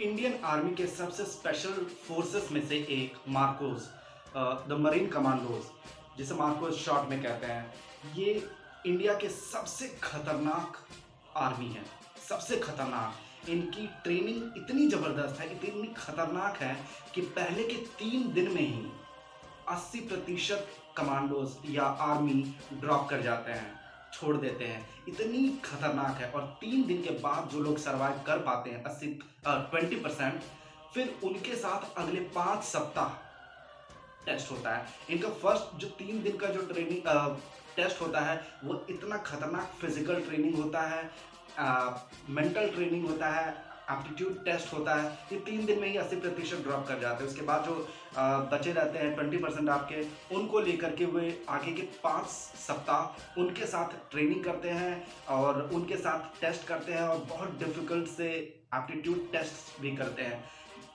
Indian army के सबसे special forces में से एक मार्कोस, द मरीन कमांडोज, जिसे मार्कोस शॉर्ट में कहते हैं। ये इंडिया के सबसे खतरनाक आर्मी है, सबसे खतरनाक। इनकी ट्रेनिंग इतनी ज़बरदस्त है, इतनी खतरनाक है कि पहले के 3 दिन में ही 80% कमांडोज या आर्मी ड्रॉप कर जाते हैं, छोड़ देते हैं। इतनी खतरनाक है। और 3 दिन के बाद जो लोग सर्वाइव कर पाते हैं 20%, फिर उनके साथ अगले 5 सप्ताह टेस्ट होता है। इनका फर्स्ट जो 3 दिन का जो ट्रेनिंग टेस्ट होता है वो इतना खतरनाक फिजिकल ट्रेनिंग होता है, मेंटल ट्रेनिंग होता है, एप्टीट्यूड टेस्ट होता है। ये 3 दिन में ही 80% ड्रॉप कर जाते हैं। उसके बाद जो बचे रहते हैं 20% आपके, उनको लेकर के वे आगे के 5 सप्ताह उनके साथ ट्रेनिंग करते हैं और उनके साथ टेस्ट करते हैं और बहुत डिफिकल्ट से एप्टीट्यूड टेस्ट भी करते हैं।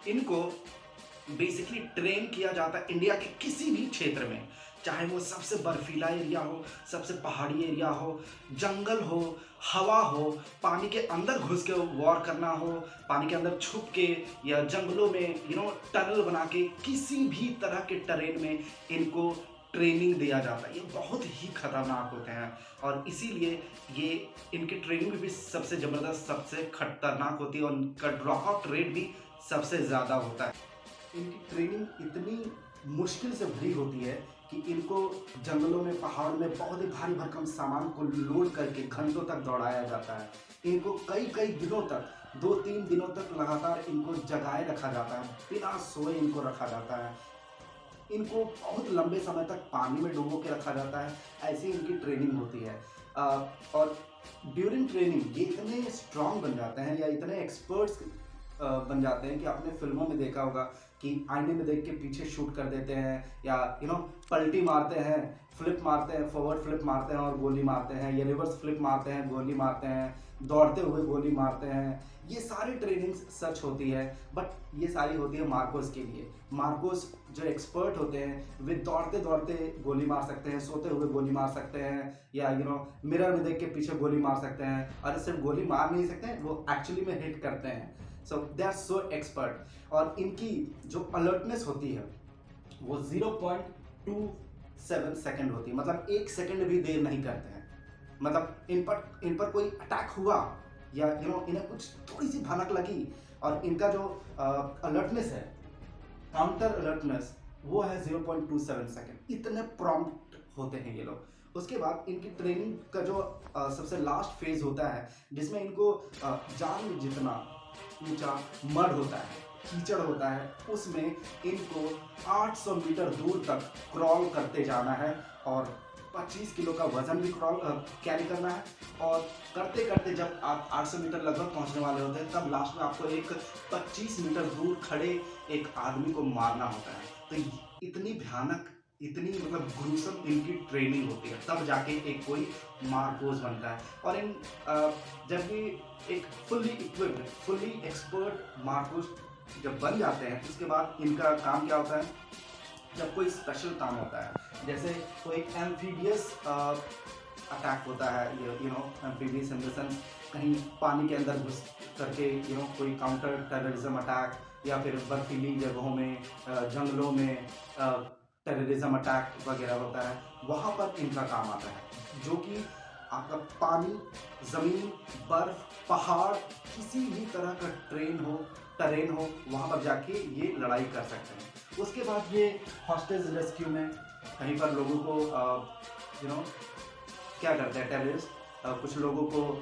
इनको बेसिकली ट्रेन किया जाता है इंडिया के किसी भी क्षेत्र में, चाहे वो सबसे बर्फीला एरिया हो, सबसे पहाड़ी एरिया हो, जंगल हो, हवा हो, पानी के अंदर घुस के वॉर करना हो, पानी के अंदर छुप के या जंगलों में टनल बना के, किसी भी तरह के टरेन में इनको ट्रेनिंग दिया जाता है। ये बहुत ही खतरनाक होते हैं और इसीलिए ये इनकी ट्रेनिंग भी सबसे ज़बरदस्त, सबसे खतरनाक होती है और इनका ड्रॉपआउट रेट भी सबसे ज़्यादा होता है। इनकी ट्रेनिंग इतनी मुश्किल से भरी होती है कि इनको जंगलों में, पहाड़ में बहुत ही भारी भरकम सामान को लोड करके घंटों तक दौड़ाया जाता है। इनको कई कई दिनों तक, 2-3 दिनों तक लगातार इनको जगाए रखा जाता है, बिना सोए इनको रखा जाता है। इनको बहुत लंबे समय तक पानी में डुबो के रखा जाता है। ऐसी इनकी ट्रेनिंग होती है। और ड्यूरिंग ट्रेनिंग ये इतने स्ट्रांग बन जाते हैं या इतने एक्सपर्ट्स बन जाते हैं कि आपने फिल्मों में देखा होगा कि आईने में देख के पीछे शूट कर देते हैं या पलटी मारते हैं, फ्लिप मारते हैं, फॉरवर्ड फ्लिप मारते हैं और गोली मारते हैं, या रिवर्स फ्लिप मारते हैं, गोली मारते हैं, दौड़ते हुए गोली मारते हैं। ये सारी ट्रेनिंग्स सच होती है, बट ये सारी होती है मार्कोस के लिए। मार्कोस जो एक्सपर्ट होते हैं वे दौड़ते दौड़ते गोली मार सकते हैं, सोते हुए गोली मार सकते हैं, या मिरर में देख के पीछे गोली मार सकते हैं। और सिर्फ गोली मार नहीं सकते हैं, वो एक्चुअली में हिट करते हैं। सो दे आर सो एक्सपर्ट। और इनकी जो अलर्टनेस होती है वो 0.27 सेकेंड होती है, मतलब 1 सेकेंड भी देर नहीं करते हैं। मतलब इन पर कोई अटैक हुआ या इन्हें कुछ थोड़ी सी भनक लगी और इनका जो अलर्टनेस है, काउंटर अलर्टनेस, वो है 0.27 सेकेंड। इतने प्रॉम्प्ट होते हैं ये लोग। उसके बाद इनकी ट्रेनिंग का जो सबसे लास्ट फेज होता है, जिसमें इनको जान जितना ऊंचा मड होता है, कीचड़ होता है, उसमें इनको 800 मीटर दूर तक क्रॉल करते जाना है और 25 किलो का वजन भी कैरी करना है। और करते करते जब आप 800 मीटर लगभग पहुंचने वाले होते हैं, तब लास्ट में आपको एक 25 मीटर दूर खड़े एक आदमी को मारना होता है। तो इतनी भयानक, इतनी मतलब ग्रूसम इनकी ट्रेनिंग होती है, तब जाके एक कोई मार्कोस बनता है। और जब भी एक fully equipped, fully expert Marcos जब बन जाते हैं, उसके बाद इनका काम क्या होता है, जब कोई स्पेशल काम होता है, जैसे कोई एम्फीबियस अटैक होता है, एम्फीबियस इन द सेंस कहीं पानी के अंदर घुस करके कोई काउंटर टेररिज्म अटैक, या फिर बर्फीली जगहों में, जंगलों में टेररिज्म अटैक वगैरह होता है, वहाँ पर इनका काम आता है। जो कि आपका पानी, ज़मीन, बर्फ, पहाड़, किसी भी तरह का टरेन हो, वहाँ पर जाके ये लड़ाई कर सकते हैं। उसके बाद ये हॉस्टेज रेस्क्यू में कहीं पर लोगों को क्या करते हैं टेररिस्ट, कुछ लोगों को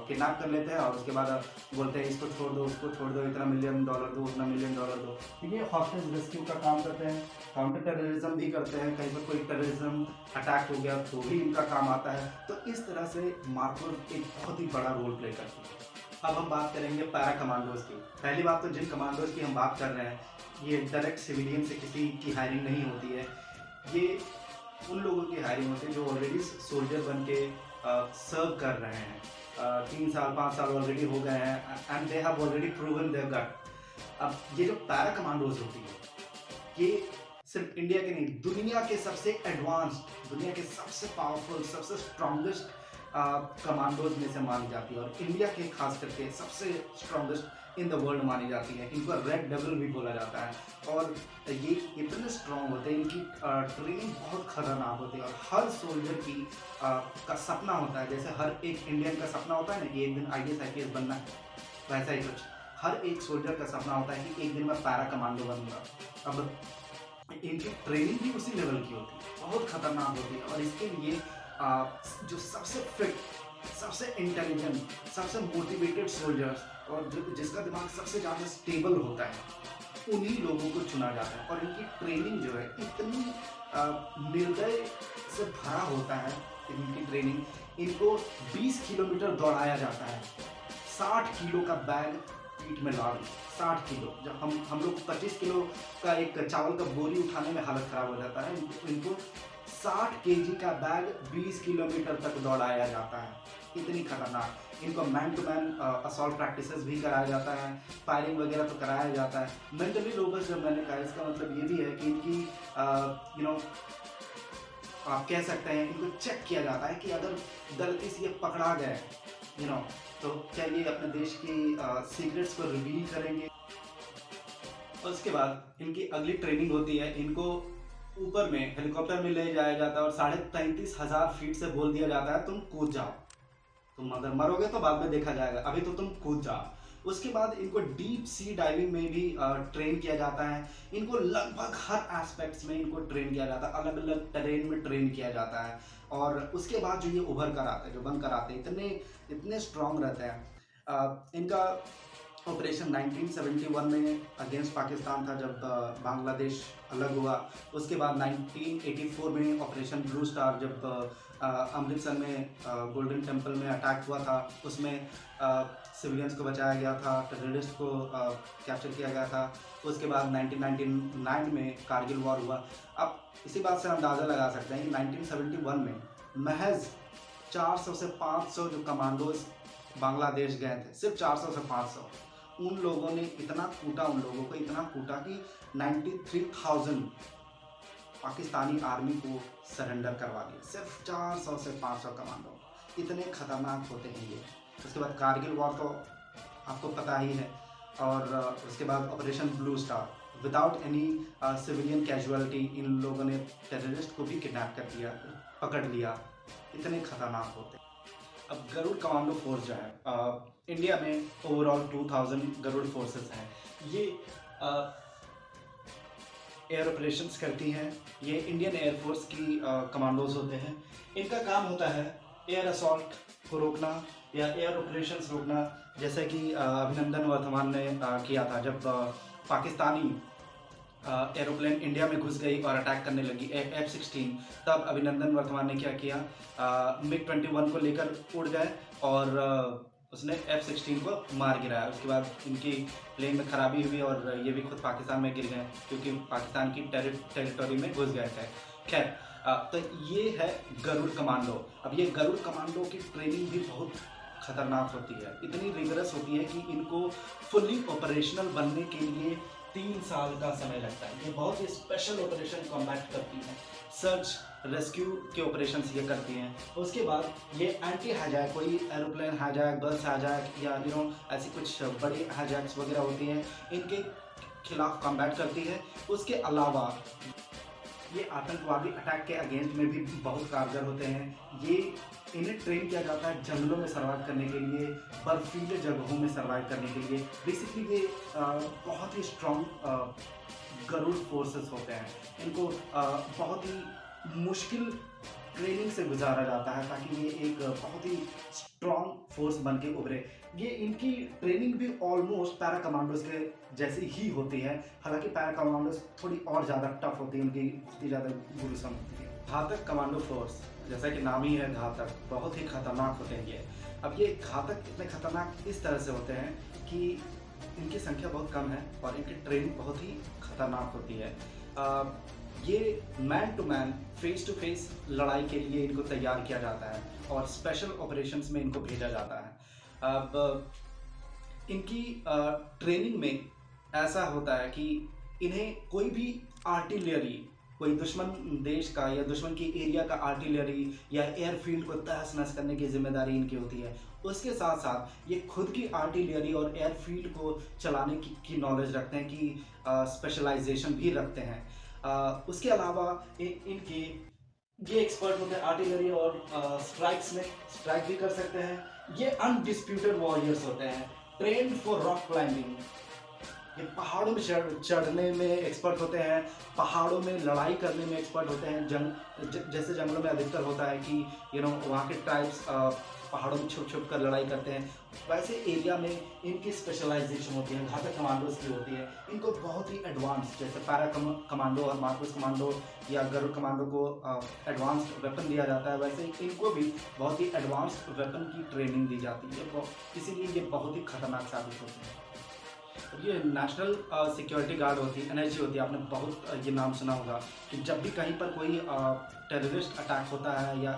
किडनैप कर लेते हैं और उसके बाद बोलते हैं इसको छोड़ दो, उसको छोड़ दो, इतना $1 मिलियन दो, उतना $1 मिलियन दो। ठीक है, हॉस्टेज रेस्क्यू का काम करते हैं, काउंटर टेररिज्म भी करते हैं। कहीं पर कोई टेररिज्म अटैक हो गया तो भी इनका काम आता है। तो इस तरह से मार्कोस एक बहुत ही बड़ा रोल प्ले करती है। अब हम बात करेंगे पैरा कमांडोज की। पहली बात तो जिन कमांडोज की हम बात कर रहे हैं, ये डायरेक्ट सिविलियन से किसी की हायरिंग नहीं होती है। ये उन लोगों की हायरिंग होती है जो ऑलरेडी सोल्जर बन के सर्व कर रहे हैं, 3 साल 5 साल ऑलरेडी हो गए हैं, and they have already proven their gut. अब ये जो पैरा कमांडोज होती है, ये सिर्फ इंडिया के नहीं, दुनिया के सबसे एडवांस्ड, दुनिया के सबसे पावरफुल, सबसे स्ट्रॉन्गेस्ट कमांडोज में से मानी जाती है। और इंडिया के खास करके सबसे स्ट्रॉन्गेस्ट इन द वर्ल्ड मानी जाती है। इनको रेड डेविल भी बोला जाता है और ये इतने स्ट्रॉन्ग होते हैं, इनकी ट्रेनिंग बहुत खतरनाक होती है और हर सोल्जर की का सपना होता है, जैसे हर एक इंडियन का सपना होता है ना कि एक दिन IAS IPS बनना है, वैसा ही कुछ हर एक सोल्जर का सपना होता है कि एक दिन मैं पैरा कमांडो बनूंगा। अब इनकी ट्रेनिंग भी उसी लेवल की होती है, बहुत खतरनाक होती है और इसके लिए जो सबसे फिट, सबसे इंटेलिजेंट, सबसे मोटिवेटेड सोल्जर्स और जिसका दिमाग सबसे ज़्यादा स्टेबल होता है, उन्हीं लोगों को चुना जाता है। और इनकी ट्रेनिंग जो है इतनी निर्दय से भरा होता है, इनकी ट्रेनिंग, इनको 20 किलोमीटर दौड़ाया जाता है, 60 किलो का बैग पीठ में लाद, 60 किलो। जब हम लोग 25 किलो का एक चावल का बोरी उठाने में हालत ख़राब हो जाता है, इनको 60 केजी का बैग 20 किलोमीटर तक दौड़ाया जाता है, इतनी खतरनाक। इनको man to man assault practices भी कराया जाता है, फायरिंग वगैरह तो कराया जाता है। मेंटली रोबस्ट जब मैंने कहा, इसका मतलब ये भी है कि इनकी आप कह सकते हैं इनको चेक किया जाता है कि अगर गलती से ये पकड़ा गए तो क्या ये अपने देश की सीक्रेट्स को रिवील करेंगे। और उसके बाद इनकी अगली ट्रेनिंग होती है, इनको ऊपर में हेलीकॉप्टर में ले जाया जाता है और 33,500 फीट से बोल दिया जाता है तुम कूद जाओ, तुम अगर मरोगे तो बाद में देखा जाएगा, अभी तो तुम कूद जाओ। उसके बाद इनको डीप सी डाइविंग में भी ट्रेन किया जाता है। इनको लगभग हर एस्पेक्ट्स में इनको ट्रेन किया जाता है, अलग अलग टेरेन में ट्रेन किया जाता है। और उसके बाद जो ये उभर कर आते हैं, जो बन कर आते हैं, इतने स्ट्रांग रहते हैं। इनका ऑपरेशन 1971 में अगेंस्ट पाकिस्तान था, जब बांग्लादेश अलग हुआ। उसके बाद 1984 में ऑपरेशन ब्लू स्टार, जब अमृतसर में गोल्डन टेम्पल में अटैक हुआ था, उसमें सिविलियंस को बचाया गया था, टेररिस्ट को कैप्चर किया गया था। उसके बाद 1999 में कारगिल वॉर हुआ। अब इसी बात से अंदाज़ा लगा सकते हैं कि 1971 में महज 400 से 500 जो कमांडोज बांग्लादेश गए थे, सिर्फ 400 से 500, उन लोगों ने इतना कूटा, उन लोगों को इतना कूटा कि 93,000 पाकिस्तानी आर्मी को सरेंडर करवा दिया, सिर्फ 400 से 500 कमांडो। इतने खतरनाक होते हैं ये। उसके बाद कारगिल वॉर तो आपको पता ही है, और उसके बाद operation Blue Star, without any civilian casualty इन लोगों ने टेररिस्ट को भी किडनैप कर दिया, पकड़ लिया। इतने खतरनाक होते हैं। अब गरुड़ कमांडो फोर्स जो है, इंडिया में ओवरऑल 2000 गरुड़ फोर्सेस हैं। ये एयर ऑपरेशंस करती हैं। ये इंडियन एयरफोर्स की कमांडोज होते हैं। इनका काम होता है एयर असॉल्ट को रोकना या एयर ऑपरेशंस रोकना, जैसे कि अभिनंदन वर्धमान ने किया था, जब पाकिस्तानी एरोप्लेन इंडिया में घुस गई और अटैक करने लगी F-16, तब अभिनंदन वर्धमान ने क्या किया, MiG-21 को लेकर उड़ गए और उसने F-16 को मार गिराया। उसके बाद इनकी प्लेन में खराबी हुई और ये भी खुद पाकिस्तान में गिर गए, क्योंकि पाकिस्तान की टेरिटरी में घुस गए थे। खैर, तो ये है गरुड़ कमांडो। अब ये गरुड़ कमांडो की ट्रेनिंग भी बहुत खतरनाक होती है, इतनी रिगरस होती है कि इनको फुली ऑपरेशनल बनने के लिए 3 साल का समय लगता है। ये बहुत ही स्पेशल ऑपरेशन कॉम्बैट करती हैं, सर्च रेस्क्यू के ऑपरेशन ये करती हैं। उसके बाद ये एंटी हाईजैक, कोई एरोप्लेन हाईजैक, बस हाईजैक या ऐसी कुछ बड़ी हाईजैक्स वगैरह होती हैं, इनके खिलाफ कॉम्बैट करती है। उसके अलावा ये आतंकवादी अटैक के अगेंस्ट में भी बहुत कारगर होते हैं। ये इन्हें ट्रेन किया जाता है जंगलों में सर्वाइव करने के लिए, बर्फीले जगहों में सर्वाइव करने के लिए। बेसिकली ये बहुत ही स्ट्रॉन्ग गरुड़ फोर्सेस होते हैं। इनको बहुत ही मुश्किल ट्रेनिंग से गुजारा जाता है ताकि ये एक बहुत ही स्ट्रॉन्ग फोर्स बन के उभरे। ये इनकी ट्रेनिंग भी ऑलमोस्ट पैरा कमांडोज के जैसी ही होती है, हालांकि पैरा कमांडोज थोड़ी और ज़्यादा टफ होती है, उनकी बहुत ही ज़्यादा गुरुसम होती है। घातक कमांडो फोर्स, जैसा कि नाम ही है घातक, बहुत ही खतरनाक होते हैं ये। अब ये घातक इतने खतरनाक इस तरह से होते हैं कि इनकी संख्या बहुत कम है और इनकी ट्रेनिंग बहुत ही खतरनाक होती है। ये man to man, face to face लड़ाई के लिए इनको तैयार किया जाता है और स्पेशल ऑपरेशंस में इनको भेजा जाता है। अब इनकी ट्रेनिंग में ऐसा होता है कि इन्हें कोई भी आर्टिलरी कोई दुश्मन देश का या दुश्मन की एरिया का आर्टिलरी या एयरफील्ड को तहस नहस करने की जिम्मेदारी इनकी होती है। उसके साथ साथ ये खुद की आर्टिलरी और एयरफील्ड को चलाने की नॉलेज रखते हैं, कि स्पेशलाइजेशन भी रखते हैं। उसके अलावा इनके ये एक्सपर्ट होते हैं आर्टिलरी और स्ट्राइक्स में, स्ट्राइक भी कर सकते हैं। ये अनडिस्प्यूटेड वॉरियर्स होते हैं, ट्रेंड फॉर रॉक क्लाइंबिंग। ये पहाड़ों में चढ़ने में एक्सपर्ट होते हैं, पहाड़ों में लड़ाई करने में एक्सपर्ट होते हैं। जैसे जंगलों में अधिकतर होता है कि वहाँ के ट्राइब्स पहाड़ों में छुप छुप कर लड़ाई करते हैं, वैसे एरिया में इनकी स्पेशलाइजेशन होती है, घातक कमांडोज की होती है। इनको बहुत ही एडवांस, जैसे पैरा कमांडो और मार्कोस कमांडो या गरुड़ कमांडो को एडवांस्ड वेपन दिया जाता है, वैसे इनको भी बहुत ही एडवांस्ड वेपन की ट्रेनिंग दी जाती है, इसीलिए ये बहुत ही खतरनाक साबित होते हैं। ये नेशनल सिक्योरिटी गार्ड होती है, एनएसजी होती है, आपने बहुत ये नाम सुना होगा कि जब भी कहीं पर कोई टेररिस्ट अटैक होता है या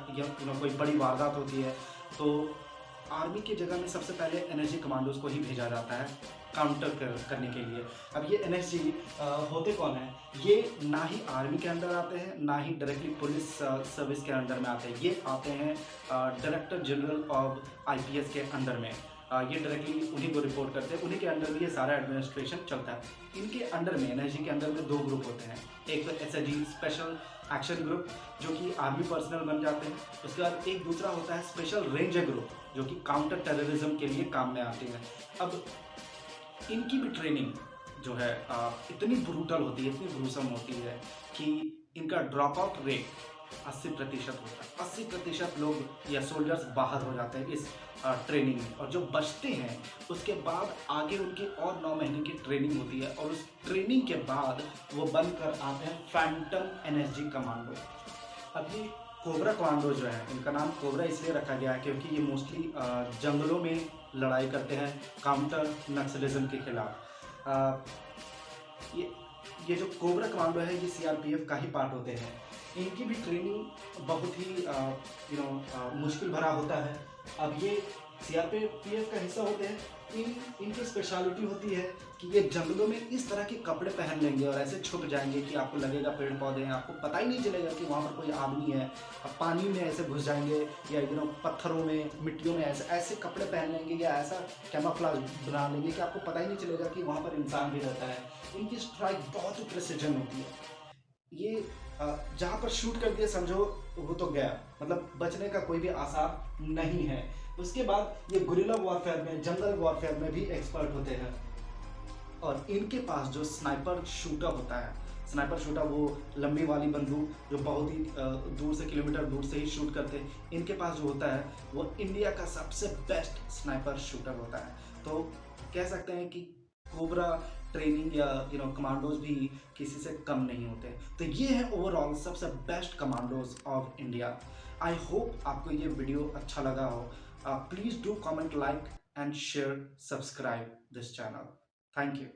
कोई बड़ी वारदात होती है, तो आर्मी की जगह में सबसे पहले एनएसजी कमांडोज को ही भेजा जाता है काउंटर करने के लिए। अब ये एनएसजी होते कौन हैं? ये ना ही आर्मी के अंडर आते हैं, ना ही डायरेक्टली पुलिस सर्विस के अंडर में आते हैं। ये आते हैं डायरेक्टर जनरल ऑफ आईपीएस के अंडर में। ये डायरेक्टली उन्हीं को रिपोर्ट करते हैं, उन्हीं के अंडर में ये सारा एडमिनिस्ट्रेशन चलता है। इनके अंडर में, एनएसजी के अंडर में 2 ग्रुप होते हैं। एक तो एसएजी, स्पेशल एक्शन ग्रुप, जो कि आर्मी पर्सनल बन जाते हैं। उसके बाद एक दूसरा होता है स्पेशल रेंजर ग्रुप, जो कि काउंटर टेररिज्म के लिए काम में आते हैं। अब इनकी भी ट्रेनिंग जो है इतनी ब्रूटल होती है, इतनी ग्रूसम होती है कि इनका ड्रॉप आउट रेट 80% होता है। 80% लोग या सोल्जर्स बाहर हो जाते हैं इस ट्रेनिंग में, और जो बचते हैं उसके बाद आगे उनकी और 9 महीने की ट्रेनिंग होती है, और उस ट्रेनिंग के बाद वो बनकर आते हैं फैंटम एनएसजी कमांडो। अब ये कोबरा कमांडो जो है, इनका नाम कोबरा इसलिए रखा गया है क्योंकि ये मोस्टली जंगलों में लड़ाई करते हैं काउंटर नक्सलिज्म के खिलाफ। ये जो कोबरा कमांडो है, ये सीआरपीएफ का ही पार्ट होते हैं। इनकी भी ट्रेनिंग बहुत ही मुश्किल भरा होता है। अब ये सीआरपीएफ का हिस्सा होते हैं। इनकी स्पेशलिटी होती है कि ये जंगलों में इस तरह के कपड़े पहन लेंगे और ऐसे छुप जाएंगे कि आपको लगेगा पेड़ पौधे हैं, आपको पता ही नहीं चलेगा कि वहाँ पर कोई आदमी है। अब पानी में ऐसे घुस जाएंगे या पत्थरों में, मिट्टियों में ऐसे कपड़े पहन लेंगे या ऐसा कैमोफ्लेज बना लेंगे कि आपको पता ही नहीं चलेगा कि वहाँ पर इंसान भी रहता है। इनकी स्ट्राइक बहुत ही प्रिसिजन होती है। ये जहाँ पर शूट कर दिया समझो वो तो गया, मतलब बचने का कोई भी आसार नहीं है। उसके बाद ये गुरिल्ला वॉरफेयर में, जंगल वॉरफेयर में भी एक्सपर्ट होते हैं। और इनके पास जो स्नाइपर शूटर होता है, स्नाइपर शूटर वो लंबी वाली बंदूक जो बहुत ही दूर से, किलोमीटर दूर से ही शूट करते हैं, इनके पास जो होता है वो इंडिया का सबसे बेस्ट स्नाइपर शूटर होता है। तो कह सकते हैं कि कोबरा ट्रेनिंग या कमांडोज भी किसी से कम नहीं होते। तो ये है ओवरऑल सबसे best commandos of India. I hope आपको ये वीडियो अच्छा लगा हो। Please do comment, like and share, subscribe this channel. Thank you.